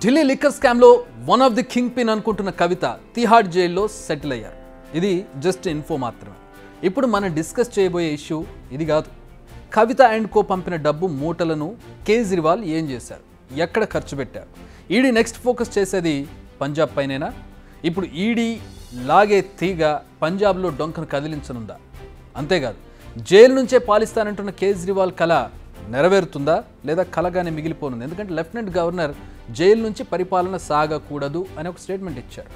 Delhi liquor స్కామ్లో one of the king pin అనుకుంటున్న కవిత తిహాడ్ జైల్లో సెటిల్ అయ్యారు. ఇది జస్ట్ ఇన్ఫో మాత్రమే. ఇప్పుడు మనం డిస్కస్ చేయబోయే ఇష్యూ ఇది కాదు. కవిత అండ్ కో పంపిన డబ్బు మూటలను కేజ్రీవాల్ ఏం చేశారు, ఎక్కడ ఖర్చు పెట్టారు? ఈడీ నెక్స్ట్ ఫోకస్ చేసేది పంజాబ్ పైనేనా? ఇప్పుడు ఈడీ లాగే తీగ పంజాబ్లో డొంకను కదిలించనుందా? అంతేకాదు, జైలు నుంచే పాలిస్తానంటున్న కేజ్రీవాల్ కళ నెరవేరుతుందా లేదా కలగానే మిగిలిపోనుంది? ఎందుకంటే లెఫ్టినెంట్ గవర్నర్ జైలు నుంచి పరిపాలన సాగకూడదు అని ఒక స్టేట్మెంట్ ఇచ్చారు.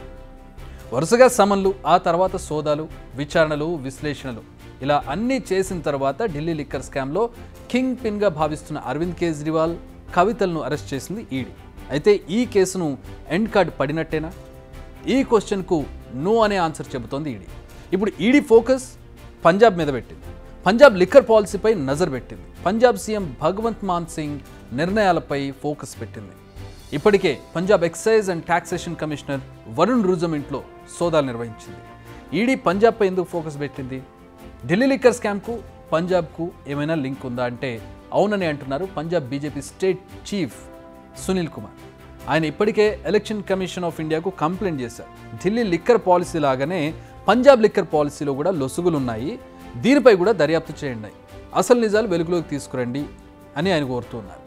వరుసగా సమన్లు, ఆ తర్వాత సోదాలు, విచారణలు, విశ్లేషణలు ఇలా అన్నీ చేసిన తర్వాత ఢిల్లీ లిక్కర్ స్కామ్లో కింగ్ పిన్గా భావిస్తున్న అరవింద్ కేజ్రీవాల్ కవితలను అరెస్ట్ చేసింది ఈడీ. అయితే ఈ కేసును ఎండ్ కార్డ్ పడినట్టేనా? ఈ క్వశ్చన్కు నో అనే ఆన్సర్ చెబుతోంది ఈడీ. ఇప్పుడు ఈడీ ఫోకస్ పంజాబ్ మీద పెట్టింది. పంజాబ్ లిక్కర్ పాలసీపై నజర్ పెట్టింది. పంజాబ్ సీఎం భగవంత్ మాన్ సింగ్ నిర్ణయాలపై ఫోకస్ పెట్టింది. ఇప్పటికే Punjab excise and taxation commissioner Varun Roojam ఇంట్లో సోదాలు నిర్వహించింది. ఈడీ పంజాబ్పై ఎందుకు ఫోకస్ పెట్టింది? ఢిల్లీ లిక్కర్ స్కామ్కు పంజాబ్కు ఏమైనా లింక్ ఉందా అంటే అవునని అంటున్నారు Punjab BJP state chief Sunil Kumar. ఆయన ఇప్పటికే ఎలక్షన్ కమిషన్ ఆఫ్ ఇండియాకు కంప్లైంట్ చేశారు. ఢిల్లీ లిక్కర్ పాలసీ లాగానే పంజాబ్ లిక్కర్ పాలసీలో కూడా లొసుగులున్నాయి, దీనిపై కూడా దర్యాప్తు చేయండి, అసలు నిజాలు వెలుగులోకి తీసుకురండి అని ఆయన కోరుతున్నారు.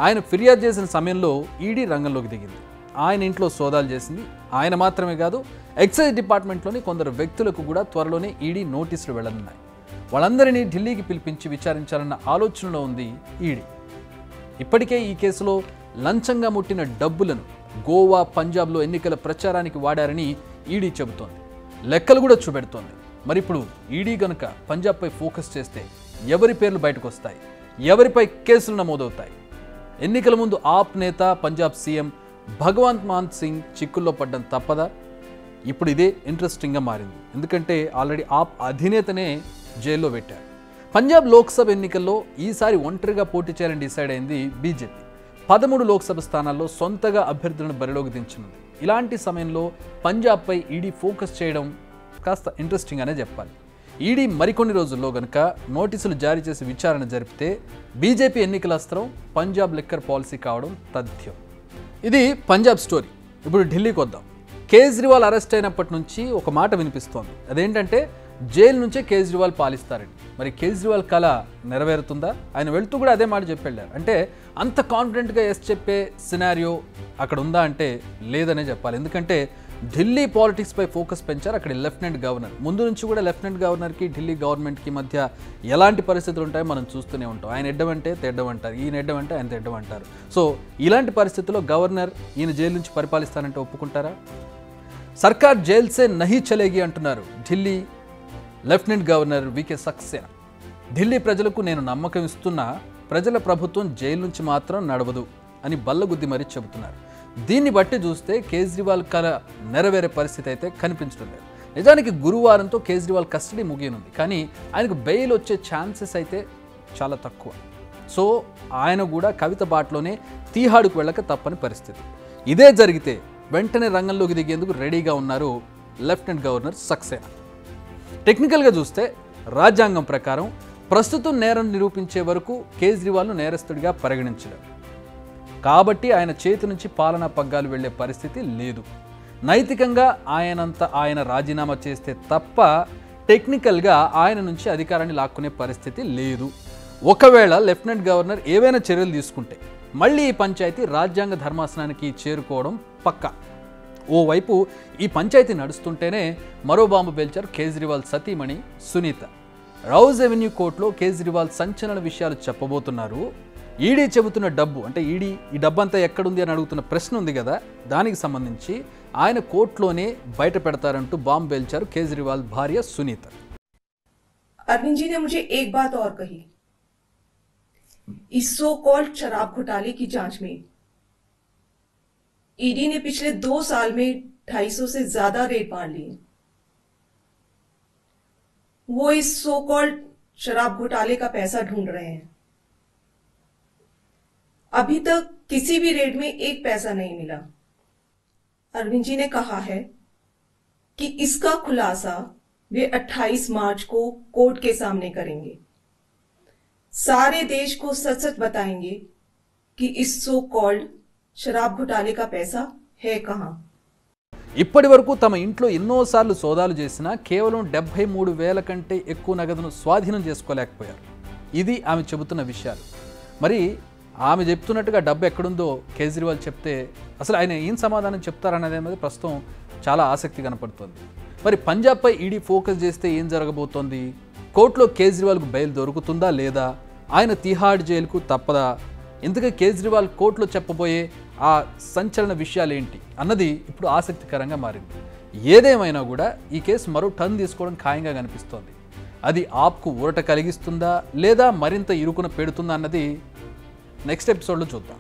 ఆయన ఫిర్యాదు చేసిన సమయంలో ఈడీ రంగంలోకి దిగింది. ఆయన ఇంట్లో సోదాలు చేసింది. ఆయన మాత్రమే కాదు, ఎక్సైజ్ డిపార్ట్మెంట్లోని కొందరు వ్యక్తులకు కూడా త్వరలోనే ఈడీ నోటీసులు వెళ్లనున్నాయి. వాళ్ళందరినీ ఢిల్లీకి పిలిపించి విచారించాలన్న ఆలోచనలో ఉంది ఈడీ. ఇప్పటికే ఈ కేసులో లంచంగా ముట్టిన డబ్బులను గోవా, పంజాబ్లో ఎన్నికల ప్రచారానికి వాడారని ఈడీ చెబుతోంది. లెక్కలు కూడా చూపెడుతోంది. మరి ఇప్పుడు ఈడీ గనుక పంజాబ్పై ఫోకస్ చేస్తే ఎవరి పేర్లు బయటకు వస్తాయి? ఎవరిపై కేసులు నమోదవుతాయి? ఎన్నికల ముందు ఆప్ నేత పంజాబ్ సీఎం భగవంత్ మాన్ సింగ్ చిక్కుల్లో పడ్డం తప్పదా? ఇప్పుడు ఇదే ఇంట్రెస్టింగ్గా మారింది. ఎందుకంటే ఆల్రెడీ ఆప్ అధినేతనే జైల్లో పెట్టారు. పంజాబ్ లోక్సభ ఎన్నికల్లో ఈసారి ఒంటరిగా పోటీ చేయాలని డిసైడ్ అయింది బీజేపీ. 13 లోక్సభ స్థానాల్లో సొంతగా అభ్యర్థులను బరిలోకి దించనుంది. ఇలాంటి సమయంలో పంజాబ్పై ఈడీ ఫోకస్ చేయడం కాస్త ఇంట్రెస్టింగ్ అనే చెప్పాలి. ఈడీ మరికొన్ని రోజుల్లో గనుక నోటీసులు జారీ చేసి విచారణ జరిపితే బీజేపీ ఎన్నికల అస్త్రం పంజాబ్ లిక్కర్ పాలసీ కావడం తథ్యం. ఇది పంజాబ్ స్టోరీ. ఇప్పుడు ఢిల్లీకి వద్దాం. కేజ్రీవాల్ అరెస్ట్ అయినప్పటి నుంచి ఒక మాట వినిపిస్తోంది. అదేంటంటే జైలు నుంచే కేజ్రీవాల్ పాలిస్తారని. మరి కేజ్రీవాల్ కళ నెరవేరుతుందా? ఆయన వెళ్తూ కూడా అదే మాట చెప్పెళ్ళారు. అంటే అంత కాన్ఫిడెంట్గా ఎస్ చెప్పే సినారియో అక్కడ ఉందా అంటే లేదనే చెప్పాలి. ఎందుకంటే ఢిల్లీ పాలిటిక్స్పై ఫోకస్ పెంచారు అక్కడ లెఫ్టినెంట్ గవర్నర్. ముందు నుంచి కూడా లెఫ్టినెంట్ గవర్నర్కి ఢిల్లీ గవర్నమెంట్కి మధ్య ఎలాంటి పరిస్థితులు ఉంటాయో మనం చూస్తూనే ఉంటాం. ఆయన ఎడ్డమంటే తెడ్డమంటారు, ఈయన ఎడ్డమంటే ఆయన తెడ్డమంటారు. సో ఇలాంటి పరిస్థితుల్లో గవర్నర్ ఈయన జైలు నుంచి పరిపాలిస్తానంటే ఒప్పుకుంటారా? సర్కార్ జైల్ సే నహీ చలేగి అంటున్నారు Delhi lieutenant governor VK Saxena. Delhi ప్రజలకు నేను నమ్మకం ఇస్తున్నా, ప్రజల ప్రభుత్వం జైలు నుంచి మాత్రం నడవదు అని బల్లగుద్ది మరీ చెబుతున్నారు. దీన్ని బట్టి చూస్తే కేజ్రీవాల్ కళ నెరవేరే పరిస్థితి అయితే కనిపించడం లేదు. నిజానికి గురువారంతో కేజ్రీవాల్ కస్టడీ ముగియనుంది, కానీ ఆయనకు బెయిల్ వచ్చే ఛాన్సెస్ అయితే చాలా తక్కువ. సో ఆయన కూడా కవిత బాటలోనే తీహాడుకు వెళ్ళక తప్పని పరిస్థితి. ఇదే జరిగితే వెంటనే రంగంలోకి దిగేందుకు రెడీగా ఉన్నారు లెఫ్టినెంట్ గవర్నర్ సక్సేనా. టెక్నికల్గా చూస్తే రాజ్యాంగం ప్రకారం ప్రస్తుతం నేరం నిరూపించే వరకు కేజ్రీవాల్ను నేరస్తుడిగా పరిగణించడం, కాబట్టి ఆయన చేతి నుంచి పాలనా పగ్గాలు వెళ్లే పరిస్థితి లేదు. నైతికంగా ఆయన రాజీనామా చేస్తే తప్ప టెక్నికల్గా ఆయన నుంచి అధికారాన్ని లాక్కునే పరిస్థితి లేదు. ఒకవేళ లెఫ్టినెంట్ గవర్నర్ ఏవైనా చర్యలు తీసుకుంటే మళ్ళీ ఈ పంచాయతీ రాజ్యాంగ ధర్మాసనానికి చేరుకోవడం పక్కా. ఓవైపు ఈ పంచాయతీ నడుస్తుంటేనే మరో బాంబు పేల్చారు కేజ్రీవాల్ సతీమణి సునీత. రౌజ్ ఎవెన్యూ కోర్టులో కేజ్రీవాల్ సంచలన విషయాలు చెప్పబోతున్నారు. ఈడీ చెబుతున్న డబ్బు అంటే ఈ డబ్బంతా ఎక్కడుంది అని అడుగుతున్న ప్రశ్న ఉంది కదా, దానికి సంబంధించి ఆయన కోర్టులోనే బయట పెడతారంటూ బాంబు పేల్చారు కేజ్రీవాల్ భార్య సునీత. अरविंद जी ने मुझे एक बात और कही, इस सो कॉल्ड शराब घोटाले की जांच में ईडी ने पिछले 2 साल में 250 से ज्यादा रेड मार लिए। वो इस सो कॉल्ड शराब घोटाले का पैसा ढूंढ रहे हैं। अभी तक किसी भी रेड में एक पैसा नहीं मिला। अरविंद जी ने कहा है कि इसका खुलासा वे 28 मार्च को कोर्ट के सामने करेंगे। सारे देश को सच सच बताएंगे कि इस सो कॉल्ड शराब घोटाले का पैसा है कहाँ? ఇప్పటి వరకు తమ ఇంట్లో ఎన్నోసార్లు సోదాలు చేసినా కేవలం 73,000 కంటే ఎక్కువ నగదును స్వాధీనం చేసుకోలేకపోయారు. ఇది ఆమె చెబుతున్న విషయాలు. మరి ఆమె చెప్తున్నట్టుగా డబ్బు ఎక్కడుందో కేజ్రీవాల్ చెప్తే అసలు ఆయన ఏం సమాధానం చెప్తారనేది మీద ప్రస్తుతం చాలా ఆసక్తి కనపడుతోంది. మరి పంజాబ్పై ఈడీ ఫోకస్ చేస్తే ఏం జరగబోతోంది? కోర్టులో కేజ్రీవాల్కు బెయిల్ దొరుకుతుందా లేదా? ఆయన తిహాడ్ జైలుకు తప్పదా? ఇంతగా కేజ్రీవాల్ కోర్టులో చెప్పబోయే ఆ సంచలన విషయాలు ఏంటి అన్నది ఇప్పుడు ఆసక్తికరంగా మారింది. ఏదేమైనా కూడా ఈ కేసు మరో టర్న్ తీసుకోవడం ఖాయంగా కనిపిస్తోంది. అది ఆప్కు ఊరట కలిగిస్తుందా లేదా మరింత ఇరుకున పెడుతుందా అన్నది నెక్స్ట్ ఎపిసోడ్లో చూద్దాం.